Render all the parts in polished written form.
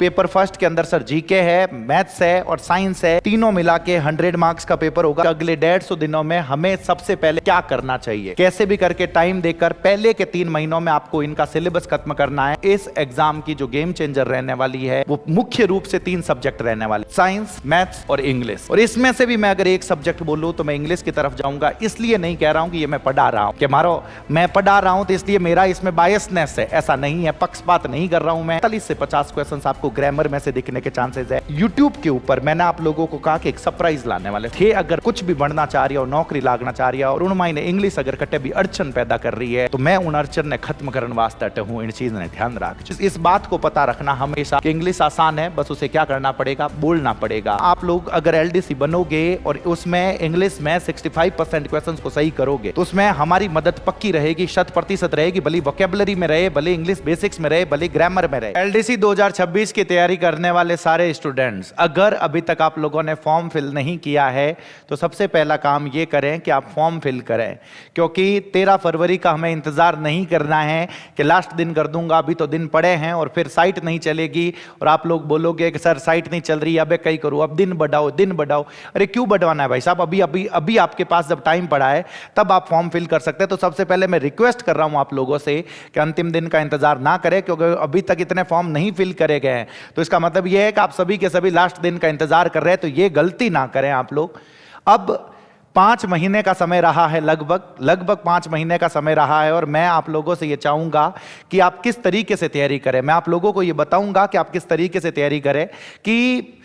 Paper first के अंदर sir GK है, मैथ्स है और साइंस है, तीनों मिला के 100 मार्क्स का पेपर होगा। अगले 150 दिनों में हमें सबसे पहले क्या करना चाहिए, कैसे भी करके टाइम देकर पहले के 3 महीनों में आपको इनका सिलेबस खत्म करना है। इस एग्जाम की जो गेम चेंजर रहने वाली है वो मुख्य रूप से 3 सब्जेक्ट रहने वाले, साइंस, मैथ्स और इंग्लिश। और इसमें से भी मैं अगर एक सब्जेक्ट बोलूं तो मैं इंग्लिश की तरफ जाऊंगा। इसलिए नहीं कह रहा हूं कि ये मैं पढ़ा रहा हूं कि मारो मैं पढ़ा रहा हूं तो इसलिए मेरा इसमें बायसनेस है, ऐसा नहीं है, पक्षपात नहीं कर रहा हूं मैं। 40 से 50 क्वेश्चन आपको ग्रामर में से दिखने के चांसेस है। यूट्यूब के ऊपर मैंने आप लोगों को कहा कि एक सरप्राइज लाने वाले थे। अगर कुछ भी बढ़ना चाह रही है और नौकरी लागना चाह रही है और उन ने इंग्लिश अगर कटे भी अड़चन पैदा कर रही है तो मैं उन अड़चन ने खत्म करने वास्ते हूं। इन चीज ने ध्यान रख, इस बात को पता रखना हमेशा कि इंग्लिश आसान है, बस उसे क्या करना पड़ेगा, बोलना पड़ेगा। आप लोग अगर एलडीसी बनोगे और उसमें इंग्लिश में 65% क्वेश्चन को सही करोगे तो उसमें हमारी मदद पक्की रहेगी, 100% रहेगी। भले वोकैबुलरी में रहे, भले इंग्लिश बेसिक्स में रहे, भले ग्रामर में रहे। एलडीसी 2026 की तैयारी करने वाले सारे स्टूडेंट्स, अगर अभी तक आप लोगों ने फॉर्म फिल नहीं किया है तो सबसे पहला काम ये करें कि आप फॉर्म फिल करें, क्योंकि 13 फरवरी का हमें इंतजार नहीं करना है कि लास्ट दिन कर दूंगा, अभी तो दिन पड़े हैं और फिर साइट नहीं चलेगी और आप लोग बोलोगे कि सर साइट नहीं चल रही है, अबे कहीं करूं, अब दिन बढ़ाओ दिन बढ़ाओ। अरे क्यों बढ़वाना है भाई साहब, अभी अभी अभी आपके पास जब टाइम पड़ा है तब आप फॉर्म फिल कर सकते हैं। तो सबसे पहले मैं रिक्वेस्ट कर रहा हूं आप लोगों से कि अंतिम दिन का इंतजार ना करें, क्योंकि अभी तक इतने फॉर्म नहीं फिल करे गए हैं तो इसका मतलब यह है कि आप सभी के सभी लास्ट दिन का इंतजार कर रहे हैं। तो यह गलती ना करें आप लोग। अब 5 महीने का समय रहा है, लगभग 5 महीने का समय रहा है और मैं आप लोगों से यह चाहूंगा कि आप किस तरीके से तैयारी करें। मैं आप लोगों को यह बताऊंगा कि आप किस तरीके से तैयारी करें कि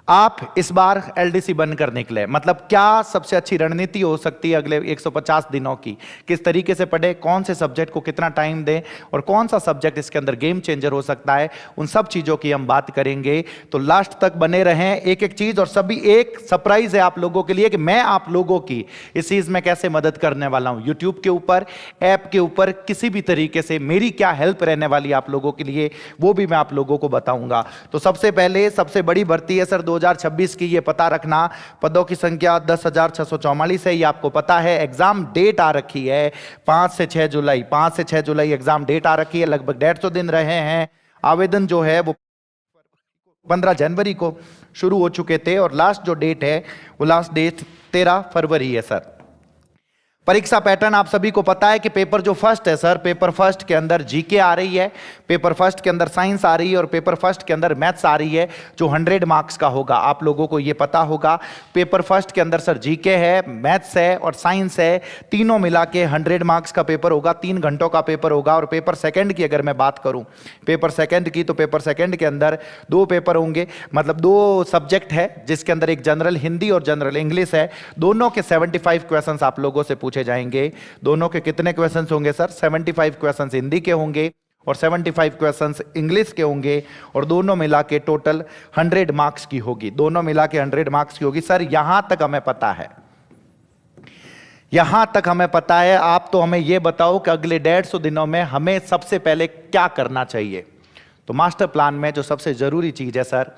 आप इस बार एलडीसी बनकर निकले। मतलब क्या सबसे अच्छी रणनीति हो सकती है अगले 150 दिनों की, किस तरीके से पढ़े, कौन से सब्जेक्ट को कितना टाइम दें और कौन सा सब्जेक्ट इसके अंदर गेम चेंजर हो सकता है, उन सब चीजों की हम बात करेंगे। तो लास्ट तक बने रहें, एक एक चीज। और सभी एक सरप्राइज है आप लोगों के लिए कि मैं आप लोगों की इस चीज में कैसे मदद करने वाला हूं। यूट्यूब के ऊपर, ऐप के ऊपर किसी भी तरीके से मेरी क्या हेल्प रहने वाली है आप लोगों के लिए, वो भी मैं आप लोगों को बताऊंगा। तो सबसे पहले सबसे बड़ी भर्ती है सर 2026 की, ये पता रखना। पदों की संख्या 10,644 है, ये आपको पता है। एग्जाम डेट आ रखी है 5 से 6 जुलाई, 5 से 6 जुलाई एग्जाम डेट आ रखी है। लगभग 150 दिन रहे हैं। आवेदन जो है वो 15 जनवरी को शुरू हो चुके थे और लास्ट जो डेट है वो लास्ट डेट 13 फरवरी है सर। परीक्षा पैटर्न आप सभी को पता है कि पेपर जो फर्स्ट है सर, पेपर फर्स्ट के अंदर जीके आ रही है, पेपर फर्स्ट के अंदर साइंस आ रही है और पेपर फर्स्ट के अंदर मैथ्स आ रही है जो 100 मार्क्स का होगा। आप लोगों को यह पता होगा पेपर फर्स्ट के अंदर सर जीके है, मैथ्स है और साइंस है, तीनों मिला के 100 मार्क्स का पेपर होगा, 3 घंटों का पेपर होगा। और पेपर सेकेंड की अगर मैं बात करूं पेपर सेकेंड की, तो पेपर सेकेंड के अंदर 2 पेपर होंगे, मतलब 2 सब्जेक्ट है जिसके अंदर एक जनरल हिंदी और जनरल इंग्लिश है। दोनों के 75 क्वेश्चन आप लोगों से पूछे जाएंगे। दोनों के कितने क्वेश्चंस होंगे सर? 75 क्वेश्चंस हिंदी के होंगे और 75 क्वेश्चंस इंग्लिश के होंगे और दोनों मिला के टोटल 100 मार्क्स की होगी। दोनों मिला के 100 मार्क्स की होगी सर। यहां तक हमें पता है, यहां तक हमें पता है। आप तो हमें यह बताओ कि अगले 150 दिनों में हमें सबसे पहले क्या करना चाहिए। तो मास्टर प्लान में जो सबसे जरूरी चीज है सर,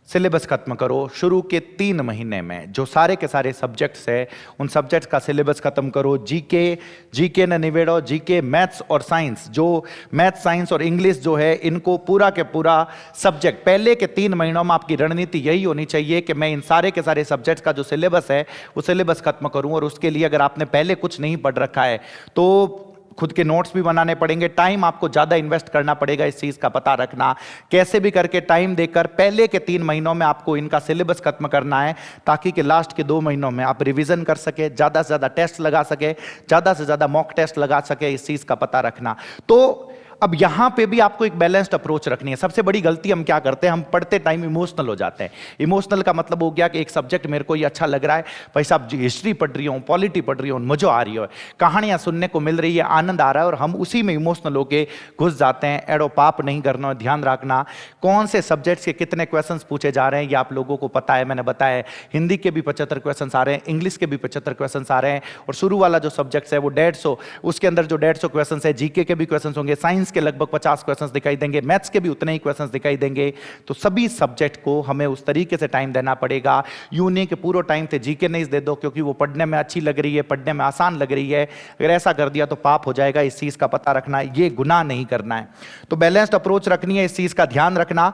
सिलेबस खत्म करो। शुरू के 3 महीने में जो सारे के सारे सब्जेक्ट्स है उन सब्जेक्ट्स का सिलेबस खत्म करो। जीके ने निवेड़ो, जीके, मैथ्स और साइंस, जो मैथ्स, साइंस और इंग्लिश जो है इनको पूरा के पूरा सब्जेक्ट पहले के 3 महीनों में आपकी रणनीति यही होनी चाहिए कि मैं इन सारे के सारे सब्जेक्ट्स का जो सिलेबस है वो सिलेबस खत्म करूं। और उसके लिए अगर आपने पहले कुछ नहीं पढ़ रखा है तो खुद के नोट्स भी बनाने पड़ेंगे, टाइम आपको ज्यादा इन्वेस्ट करना पड़ेगा। इस चीज का पता रखना, कैसे भी करके टाइम देकर पहले के 3 महीनों में आपको इनका सिलेबस खत्म करना है ताकि कि लास्ट के 2 महीनों में आप रिवीजन कर सके, ज्यादा से ज्यादा टेस्ट लगा सके, ज्यादा से ज्यादा मॉक टेस्ट लगा सके। इस चीज का पता रखना। तो अब यहां पे भी आपको एक बैलेंस्ड अप्रोच रखनी है। सबसे बड़ी गलती हम क्या करते हैं, हम पढ़ते टाइम इमोशनल हो जाते हैं। इमोशनल का मतलब हो गया कि एक सब्जेक्ट मेरे को ये अच्छा लग रहा है, भाई साहब हिस्ट्री पढ़ रही हूं, पॉलिटी पढ़ रही हूं, मजा आ रही है, कहानियां सुनने को मिल रही है, आनंद आ रहा है और हम उसी में इमोशनल होके घुस जाते हैं। एडो पाप नहीं करना, ध्यान रखना कौन से सब्जेक्ट्स के कितने क्वेश्चन पूछे जा रहे हैं ये आप लोगों को पता है। मैंने बताया हिंदी के भी 75 क्वेश्चन आ रहे हैं, इंग्लिश के भी 75 क्वेश्चन आ रहे हैं और शुरू वाला जो सब्जेक्ट है वो 150, उसके अंदर जो 150 क्वेश्चन है, जीके के भी क्वेश्चन होंगे, साइंस के लगभग 50 क्वेश्चंस दिखाई देंगे, मैथ्स के भी उतने ही क्वेश्चंस दिखाई देंगे। तो सभी सब्जेक्ट को हमें उस तरीके से टाइम देना पड़ेगा। यूं नहीं कि पूरा टाइम से जीके नहीं दे दो क्योंकि वो पढ़ने में अच्छी लग रही है, पढ़ने में आसान लग रही है। अगर ऐसा कर दिया तो पाप हो जाएगा। इस चीज का पता रखना, ये गुनाह नहीं करना है। तो बैलेंस्ड अप्रोच रखनी है, इस चीज का ध्यान रखना।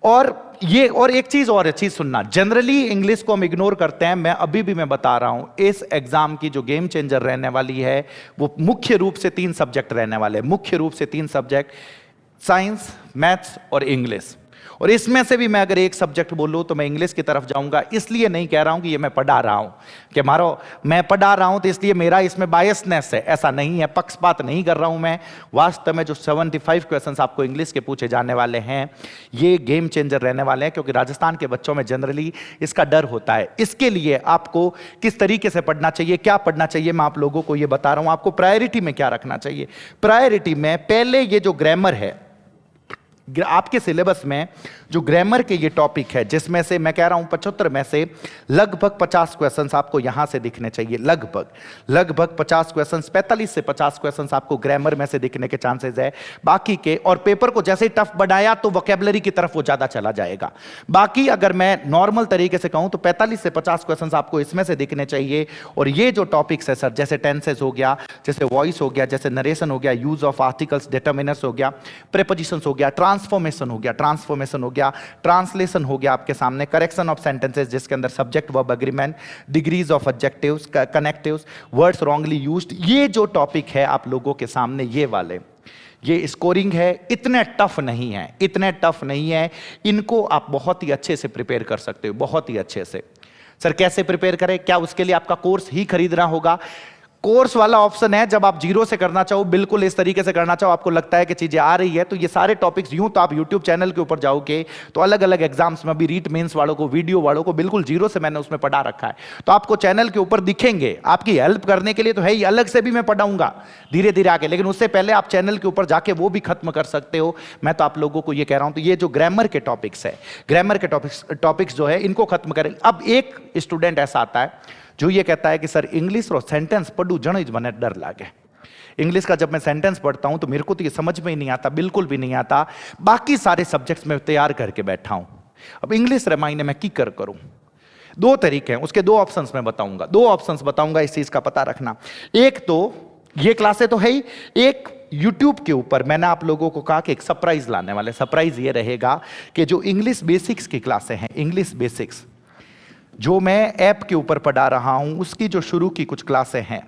और एक चीज सुनना, जनरली इंग्लिश को हम इग्नोर करते हैं। मैं अभी भी मैं बता रहा हूं, इस एग्जाम की जो गेम चेंजर रहने वाली है वो मुख्य रूप से 3 सब्जेक्ट रहने वाले हैं, मुख्य रूप से 3 सब्जेक्ट, साइंस, मैथ्स और इंग्लिश। और इसमें से भी मैं अगर एक सब्जेक्ट बोलूं तो मैं इंग्लिश की तरफ जाऊंगा। इसलिए नहीं कह रहा हूं कि ये मैं पढ़ा रहा हूं कि मैं पढ़ा रहा हूं तो इसलिए मेरा इसमें बायसनेस है, ऐसा नहीं है, पक्षपात नहीं कर रहा हूं मैं। वास्तव में जो 75 क्वेश्चंस आपको इंग्लिश के पूछे जाने वाले हैं ये गेम चेंजर रहने वाले हैं, क्योंकि राजस्थान के बच्चों में जनरली इसका डर होता है। इसके लिए आपको किस तरीके से पढ़ना चाहिए, क्या पढ़ना चाहिए, मैं आप लोगों को ये बता रहा हूं। आपको प्रायोरिटी में क्या रखना चाहिए? प्रायोरिटी में पहले ये जो ग्रामर है, आपके सिलेबस में जो ग्रामर के ये टॉपिक है, जिसमें से मैं कह रहा हूं 75 में से लगभग 50 क्वेश्चंस आपको यहां से दिखने चाहिए। लगभग 50 क्वेश्चंस, 45 से 50 क्वेश्चंस आपको ग्रामर में से दिखने के चांसेस है। बाकी के, और पेपर को जैसे ही टफ बढ़ाया तो वोकैबुलरी की तरफ वो ज्यादा चला जाएगा। बाकी अगर मैं नॉर्मल तरीके से कहूं तो 45 से 50 क्वेश्चंस आपको इसमें से दिखने चाहिए। और ये जो टॉपिक्स है सर, जैसे टेंसेस हो गया, जैसे वॉइस हो गया, जैसे नरेशन हो गया, यूज ऑफ आर्टिकल्स, डिटर्मिनर्स हो गया, प्रीपोजिशंस हो गया, ट्रांसफॉर्मेशन हो गया, ट्रांसलेशन हो गया आपके सामने, करेक्शन ऑफ सेंटेंसेस जिसके अंदर subject verb agreement, degrees of adjectives, connectives, words wrongly used, ये जो टॉपिक है आप लोगों के सामने, ये वाले, ये स्कोरिंग है, इतने टफ नहीं है। इनको आप बहुत ही अच्छे से प्रिपेयर कर सकते हो, बहुत ही अच्छे से। सर कैसे प्रिपेयर करें? क्या उसके लिए आपका कोर्स ही खरीदना होगा? कोर्स वाला ऑप्शन है, जब आप जीरो से करना चाहो, बिल्कुल इस तरीके से करना चाहो, आपको लगता है कि चीजें आ रही है, तो ये सारे टॉपिक्स यूं तो आप YouTube चैनल के ऊपर जाओगे तो अलग अलग एग्जाम्स में, अभी रीट मेंस वालों को, वीडियो वालों को बिल्कुल जीरो से मैंने उसमें पढ़ा रखा है, तो आपको चैनल के ऊपर दिखेंगे। आपकी हेल्प करने के लिए तो है ही, अलग से भी मैं पढ़ाऊंगा धीरे धीरे आके, लेकिन उससे पहले आप चैनल के ऊपर जाके वो भी खत्म कर सकते हो। मैं तो आप लोगों को ये कह रहा हूं, तो ये जो ग्रामर के टॉपिक्स है, ग्रामर के टॉपिक्स जो है इनको खत्म करें। अब एक स्टूडेंट ऐसा आता है जो ये कहता है कि सर इंग्लिश और सेंटेंस पढ़ू जन मने डर लागे। इंग्लिश का जब मैं सेंटेंस पढ़ता हूं तो मेरे को तो ये समझ में ही नहीं आता, बिल्कुल भी नहीं आता। बाकी सारे सब्जेक्ट्स में तैयार करके बैठा हूं, अब इंग्लिश रामायण में की करूं। 2 तरीके हैं, उसके 2 ऑप्शंस मैं बताऊंगा, 2 ऑप्शंस बताऊंगा, इस चीज का पता रखना। एक तो ये क्लासें तो है ही, एक YouTube के ऊपर मैंने आप लोगों को कहा कि एक सरप्राइज लाने वाले। सरप्राइज ये रहेगा कि जो इंग्लिश बेसिक्स की क्लासें हैं, इंग्लिश बेसिक्स जो मैं ऐप के ऊपर पढ़ा रहा हूं, उसकी जो शुरू की कुछ क्लासें हैं,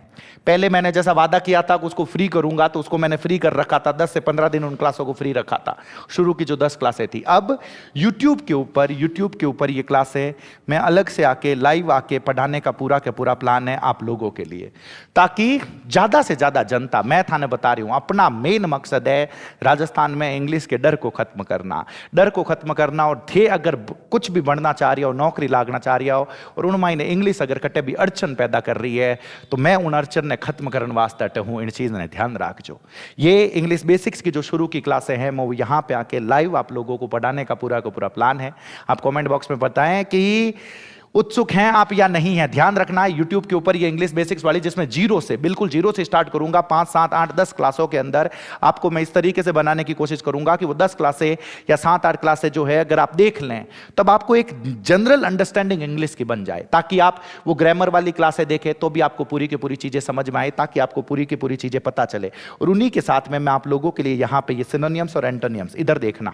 पहले मैंने जैसा वादा किया था कि उसको फ्री करूंगा, तो उसको मैंने फ्री कर रखा था, 10 से 15 दिन उन क्लासों को फ्री रखा था, शुरू की जो 10 क्लासें थी। अब YouTube के ऊपर ये क्लासें मैं अलग से आके, लाइव आके पढ़ाने का पूरा प्लान है आप लोगों के लिए, ताकि ज्यादा से ज्यादा जनता, मैं थाने बता रही हूं, अपना मेन मकसद है राजस्थान में इंग्लिश के डर को खत्म करना। और थे अगर कुछ भी बढ़ना चाह रही हो, नौकरी लागना चाह रही हो, और उन मायने इंग्लिश अगर कटे भी अड़चन पैदा कर रही है, तो मैं उन अड़चन ने खत्म करने वास्ते हूं। इन चीज ने ध्यान रखो। ये इंग्लिश बेसिक्स की जो शुरू की क्लासें हैं, मैं यहां पे आके लाइव आप लोगों को पढ़ाने का पूरा प्लान है। आप कमेंट बॉक्स में बताएं कि उत्सुक हैं आप या नहीं हैं। ध्यान रखना है YouTube के ऊपर ये इंग्लिश बेसिक्स वाली, जिसमें बिल्कुल जीरो से स्टार्ट करूंगा, 5, 7, 8, 10 क्लासों के अंदर आपको मैं इस तरीके से बनाने की कोशिश करूंगा कि वो 10 क्लासें या 7, 8 क्लासें जो है अगर आप देख लें, तब आपको एक जनरल अंडरस्टैंडिंग इंग्लिश की बन जाए, ताकि आप वो ग्रामर वाली क्लासें देखें तो भी आपको पूरी की पूरी चीजें समझ में आए, ताकि आपको पूरी की पूरी चीजें पता चले। और उन्हीं के साथ में मैं आप लोगों के लिए यहां पर ये सिनोनिम्स और एंटोनिम्स, इधर देखना,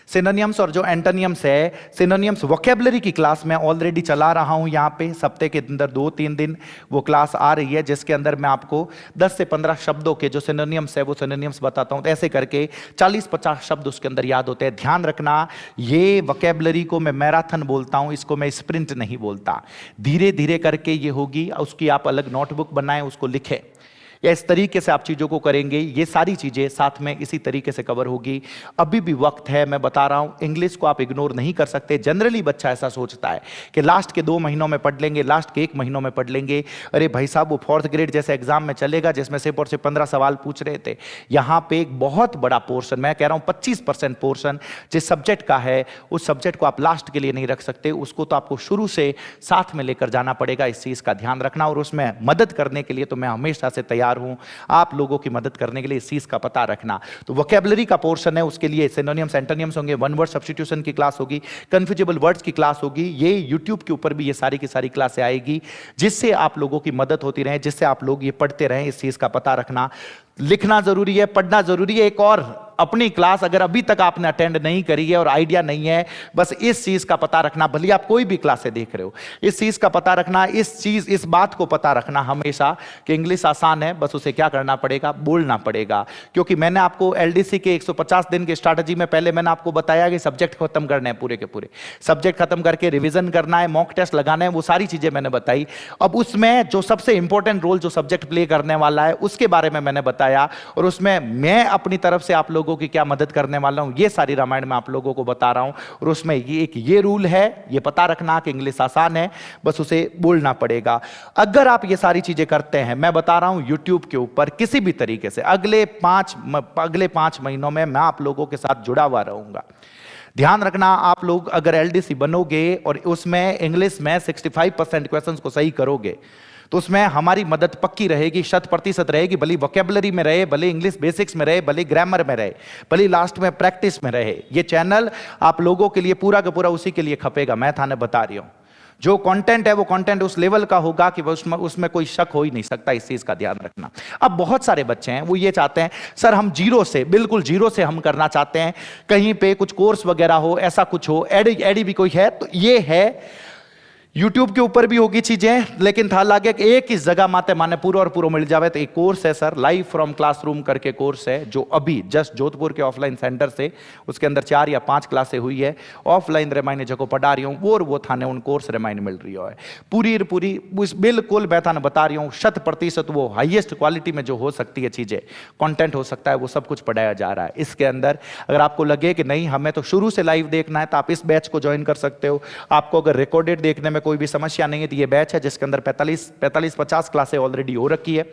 सिनोनिम्स और जो एंटोनिम्स है, सिनोनिम्स वोकैबुलरी की क्लास मैं ऑलरेडी चला रहा हूं यहां पे, हफ्ते के अंदर 2-3 दिन वो क्लास आ रही है, जिसके अंदर मैं आपको 10 से 15 शब्दों के जो सिनोनिम्स है वो सिनोनिम्स बताता हूं। तो ऐसे करके 40-50 शब्द उसके अंदर याद होते हैं। ध्यान रखना, ये वोकैबुलरी को मैं मैराथन बोलता हूं, इसको मैं स्प्रिंट नहीं बोलता। धीरे धीरे करके ये होगी, उसकी आप अलग नोटबुक बनाएं, उसको लिखें, या इस तरीके से आप चीज़ों को करेंगे, ये सारी चीज़ें साथ में इसी तरीके से कवर होगी। अभी भी वक्त है, मैं बता रहा हूँ, इंग्लिश को आप इग्नोर नहीं कर सकते। जनरली बच्चा ऐसा सोचता है कि लास्ट के 2 महीनों में पढ़ लेंगे, लास्ट के 1 महीनों में पढ़ लेंगे। अरे भाई साहब, वो 4th ग्रेड जैसे एग्जाम में चलेगा जिसमें सिर्फ और सिर्फ 15 सवाल पूछ रहे थे, यहाँ पे एक बहुत बड़ा पोर्शन, मैं कह रहा हूँ 25% पोर्शन जिस सब्जेक्ट का है, उस सब्जेक्ट को आप लास्ट के लिए नहीं रख सकते, उसको तो आपको शुरू से साथ में लेकर जाना पड़ेगा। इस चीज़ का ध्यान रखना, और उसमें मदद करने के लिए तो मैं हमेशा से तैयार हूँ, आप लोगों की मदद करने के लिए इस चीज का पता रखना। तो वोकैबुलरी का पोर्शन है, उसके लिए सिनोनिम्स एंटोनिम्स होंगे, वन वर्ड सब्स्टिट्यूशन की क्लास होगी, कन्फ्यूजेबल वर्ड्स की क्लास होगी। ये YouTube के ऊपर भी ये सारी की सारी क्लासें आएगी, जिससे आप लोगों की मदद होती रहे, जिससे आप लोग ये पढ़ते रहें। इस चीज का पता रखना, लिखना जरूरी है, पढ़ना जरूरी है। एक और अपनी क्लास अगर अभी तक आपने अटेंड नहीं करी है और आइडिया नहीं है, बस इस चीज का पता रखना, भले आप कोई भी क्लासें देख रहे हो, इस चीज का पता रखना, इस बात को पता रखना हमेशा कि इंग्लिश आसान है, बस उसे क्या करना पड़ेगा, बोलना पड़ेगा। क्योंकि मैंने आपको एलडीसी के 150 दिन की स्ट्रैटेजी में पहले मैंने आपको बताया कि सब्जेक्ट खत्म करने हैं, पूरे के पूरे सब्जेक्ट खत्म करके रिवीजन करना है, मॉक टेस्ट लगाना है, वो सारी चीजें मैंने बताई। अब उसमें जो सबसे इंपॉर्टेंट रोल जो सब्जेक्ट प्ले करने वाला है उसके बारे में मैंने बताया, और उसमें मैं अपनी तरफ से आप लोगों की क्या मदद करने वाला हूं, ये सारी रामायण में आप लोगों को बता रहा हूं। और उसमें ये रूल है, ये पता रखना कि इंग्लिश आसान है, बस उसे बोलना पड़ेगा। अगर आप ये सारी चीजें करते हैं, मैं बता रहा हूं यूट्यूब के ऊपर किसी भी तरीके से अगले 5 महीनों में मैं आप लोगों के साथ जुड़ा हुआ रहूंगा। ध्यान रखना, आप लोग अगर एलडीसी बनोगे और उसमें इंग्लिश में 65% क्वेश्चंस को सही करोगे तो उसमें हमारी मदद पक्की रहेगी, 100% रहेगी। भले वोकैबुलरी में रहे, भले इंग्लिश बेसिक्स में रहे, भले ग्रामर में रहे, भले लास्ट में प्रैक्टिस में रहे, ये चैनल आप लोगों के लिए पूरा का पूरा उसी के लिए खपेगा। मैं थाने बता रही हूं, जो कंटेंट है वो कंटेंट उस लेवल का होगा कि उसमें कोई शक हो ही नहीं सकता। इस चीज का ध्यान रखना। अब बहुत सारे बच्चे हैं वो ये चाहते हैं सर हम जीरो से, बिल्कुल जीरो से हम करना चाहते हैं, कहीं पे कुछ कोर्स वगैरह हो, ऐसा कुछ हो, एडी भी कोई है तो ये है। YouTube के ऊपर भी होगी चीजें, लेकिन था लागे कि एक ही जगह माते माने पूरा और पूरा मिल जावे। तो एक कोर्स है सर, लाइव फ्रॉम क्लासरूम करके कोर्स है, जो अभी जस्ट जोधपुर के ऑफलाइन सेंटर से उसके अंदर 4 या 5 क्लासें हुई है। ऑफलाइन रेमाइने जो पढ़ा रही हूँ वो थाने उन कोर्स रेमाइने मिल रही है पूरी बिल्कुल मैं थाने बता रही हूँ 100% वो हाईएस्ट क्वालिटी में जो हो सकती है चीजें, कंटेंट हो सकता है, वो सब कुछ पढ़ाया जा रहा है इसके अंदर। अगर आपको लगे कि नहीं हमें तो शुरू से लाइव देखना है तो आप इस बैच को ज्वाइन कर सकते हो। आपको अगर रिकॉर्डेड देखने में कोई भी समस्या नहीं है तो ये बैच है जिसके अंदर 45-50 क्लासें ऑलरेडी हो रखी है,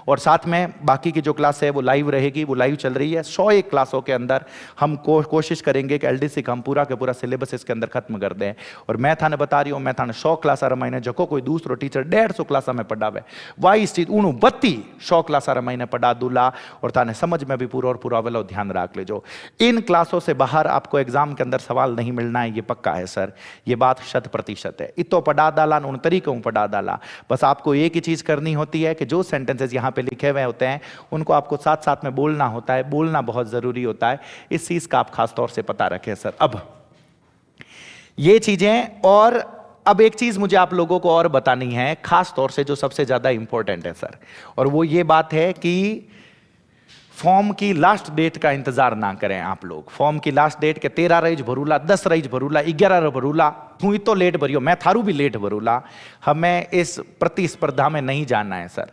और साथ में बाकी की जो क्लास है वो लाइव रहेगी, वो लाइव चल रही है। 101 क्लासों के अंदर हम कोशिश करेंगे कि एलडीसी का हम पूरा का पूरा सिलेबस इसके अंदर खत्म कर दें। और मैं थाने बता रही हूँ, मैं थाने 100 क्लास हर महीने, जो कोई दूसरो टीचर 150 क्लास में पढ़ावे, वाई स्थित 100 क्लास हर महीने पढ़ा दूला, और थाने समझ में भी पूरा और पूरा वाला ध्यान रख ले। जो इन क्लासों से बाहर आपको एग्जाम के अंदर सवाल नहीं मिलना है, ये पक्का है सर, ये बात 100% है। इतो पढ़ा डाला, उन तरीकों पढ़ा डाला, बस आपको एक ही चीज करनी होती है कि जो सेंटेंसेस यहां पे लिखे हुए होते हैं उनको आपको साथ साथ में बोलना होता है। बोलना बहुत जरूरी होता है, इस चीज का आप खास तौर से पता रखें सर। अब ये चीजें, और अब एक चीज मुझे आप लोगों को और बतानी है खास तौर से जो सबसे ज्यादा इंपॉर्टेंट है सर, और वो ये बात है कि फॉर्म की लास्ट डेट का इंतजार ना करें आप लोग। फॉर्म की लास्ट डेट के 13 रईज भरूला, 10 रईज भरूला, 11 भरूला, तू तो लेट भरियो, मैं थारू भी लेट भरूला। हमें इस प्रतिस्पर्धा में नहीं जाना है सर।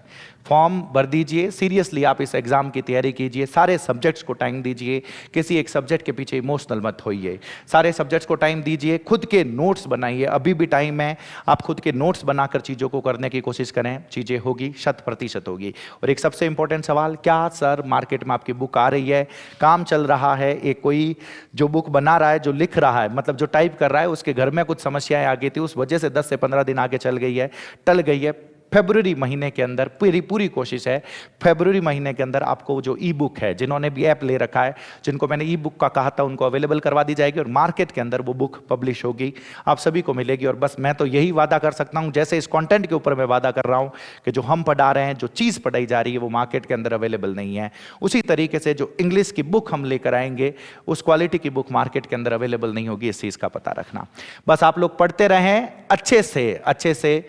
फॉर्म भर दीजिए, सीरियसली आप इस एग्जाम की तैयारी कीजिए, सारे सब्जेक्ट्स को टाइम दीजिए, किसी एक सब्जेक्ट के पीछे इमोशनल मत होइए, सारे सब्जेक्ट्स को टाइम दीजिए, खुद के नोट्स बनाइए, अभी भी टाइम है, आप खुद के नोट्स बनाकर चीज़ों को करने की कोशिश करें, चीज़ें होगी, 100% होगी। और एक सबसे इंपॉर्टेंट सवाल, क्या सर मार्केट में आपकी बुक आ रही है, काम चल रहा है, एक कोई जो बुक बना रहा है, जो लिख रहा है, मतलब जो टाइप कर रहा है, उसके घर में कुछ समस्याएं आ गई थी, उस वजह से 10 से 15 दिन आगे चल गई है, टल गई है। फरवरी महीने के अंदर पूरी कोशिश है, फरवरी महीने के अंदर आपको जो ई बुक है, जिन्होंने भी ऐप ले रखा है, जिनको मैंने ई बुक का कहा था, उनको अवेलेबल करवा दी जाएगी और मार्केट के अंदर वो बुक पब्लिश होगी, आप सभी को मिलेगी। और बस मैं तो यही वादा कर सकता हूं, जैसे इस कंटेंट के ऊपर मैं वादा कर रहा हूं कि जो हम पढ़ा रहे हैं, जो चीज़ पढ़ाई जा रही है, वो मार्केट के अंदर अवेलेबल नहीं है, उसी तरीके से जो इंग्लिश की बुक हम लेकर आएंगे, उस क्वालिटी की बुक मार्केट के अंदर अवेलेबल नहीं होगी। इस चीज़ का पता रखना। बस आप लोग पढ़ते रहें, अच्छे से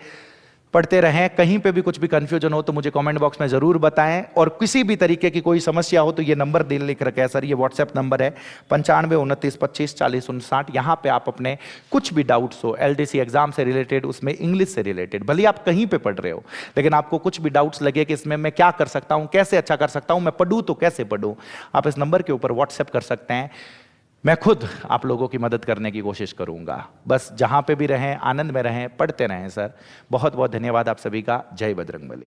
पढ़ते रहें। कहीं पे भी कुछ भी कंफ्यूजन हो तो मुझे कमेंट बॉक्स में जरूर बताएं, और किसी भी तरीके की कोई समस्या हो तो ये नंबर दिल लिख रखा है सर, ये व्हाट्सएप नंबर है 95 29 25 40 59। यहाँ पे आप अपने कुछ भी डाउट्स हो एलडीसी एग्जाम से रिलेटेड, उसमें इंग्लिश से रिलेटेड, भले आप कहीं पे पढ़ रहे हो, लेकिन आपको कुछ भी डाउट्स लगे कि इसमें मैं क्या कर सकता हूँ, कैसे अच्छा कर सकता हूँ, मैं पढ़ूँ तो कैसे पढ़ूँ, आप इस नंबर के ऊपर व्हाट्सएप कर सकते हैं। मैं खुद आप लोगों की मदद करने की कोशिश करूंगा। बस जहां पे भी रहें, आनंद में रहें, पढ़ते रहें सर। बहुत बहुत धन्यवाद आप सभी का। जय बजरंगबली।